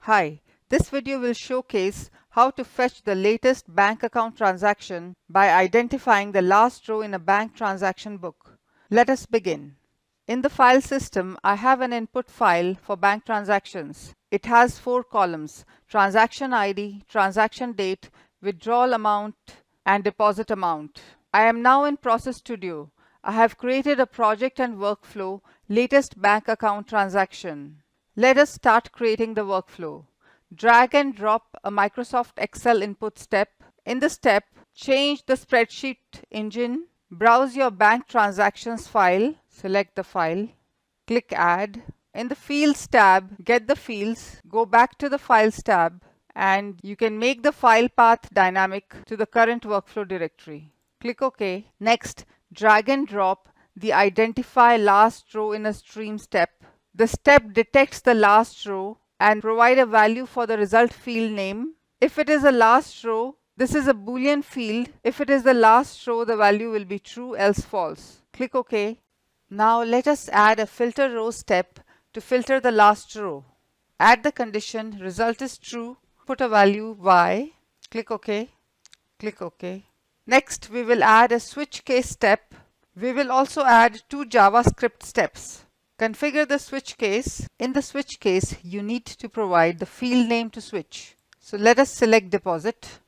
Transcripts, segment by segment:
Hi, this video will showcase how to fetch the latest bank account transaction by identifying the last row in a bank transaction book. Let us begin. In the file system, I have an input file for bank transactions. It has 4 columns: transaction ID, transaction date, withdrawal amount, and deposit amount. I am now in Process Studio. I have created a project and workflow, latest bank account transaction. Let us start creating the workflow. Drag and drop a Microsoft Excel input step. In the step, change the spreadsheet engine. Browse your bank transactions file. Select the file. Click Add. In the Fields tab, get the fields. Go back to the Files tab, and you can make the file path dynamic to the current workflow directory. Click OK. Next, drag and drop the Identify Last Row in a Stream step. The step detects the last row and provide a value for the result field name. If it is a last row, this is a Boolean field. If it is the last row, the value will be true, else false. Click OK. Now let us add a filter row step to filter the last row. Add the condition result is true. Put a value y. Click OK. Click OK. Next, we will add a switch case step. We will also add 2 JavaScript steps. Configure the switch case. In the switch case, you need to provide the field name to switch. So let us select deposit.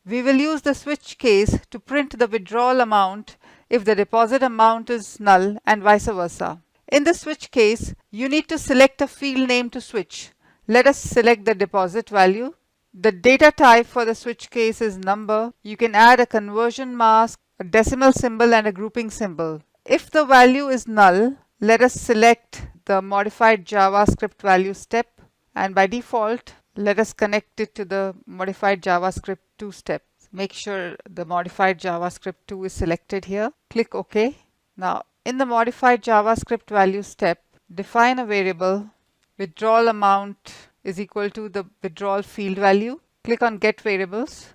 We will use the switch case to print the withdrawal amount if the deposit amount is null and vice versa. In the switch case, you need to select a field name to switch. Let us select the deposit value. The data type for the switch case is number. You can add a conversion mask, a decimal symbol, and a grouping symbol. If the value is null, let us select the modified JavaScript value step, and by default, let us connect it to the modified JavaScript 2 step. Make sure the modified JavaScript 2 is selected here. Click OK. Now, in the modified JavaScript value step, define a variable. Withdrawal amount is equal to the withdrawal field value. Click on Get Variables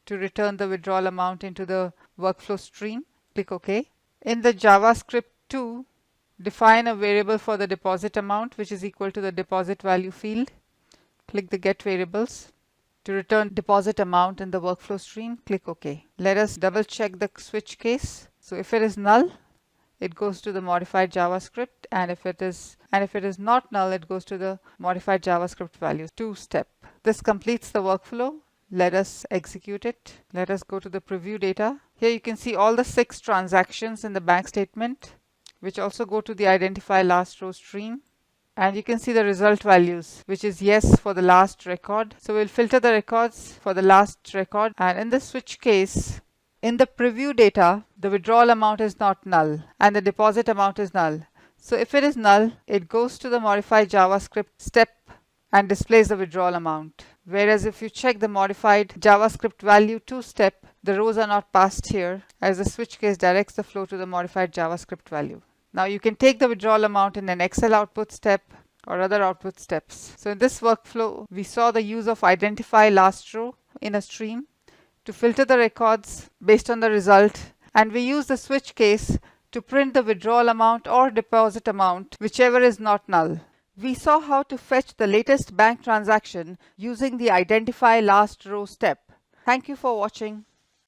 to return the withdrawal amount into the workflow stream. Click OK. In the JavaScript 2, define a variable for the deposit amount, which is equal to the deposit value field. Click the Get Variables to return deposit amount in the workflow stream. Click OK. Let us double check the switch case. So if it is null, it goes to the modified JavaScript, and if it is not null, it goes to the modified JavaScript value 2 step. This completes the workflow. Let us execute it. Let us go to the preview data. Here you can see all the 6 transactions in the bank statement, which also go to the Identify Last Row stream. And you can see the result values, which is yes for the last record. So we'll filter the records for the last record. And in the switch case, in the preview data, the withdrawal amount is not null and the deposit amount is null. So if it is null, it goes to the modified JavaScript step and displays the withdrawal amount. Whereas if you check the modified JavaScript value 2 step, the rows are not passed here, as the switch case directs the flow to the modified JavaScript value. Now you can take the withdrawal amount in an Excel output step or other output steps. So in this workflow, we saw the use of Identify Last Row in a stream to filter the records based on the result, and we use the switch case to print the withdrawal amount or deposit amount, whichever is not null. We saw how to fetch the latest bank transaction using the Identify Last Row step. Thank you for watching.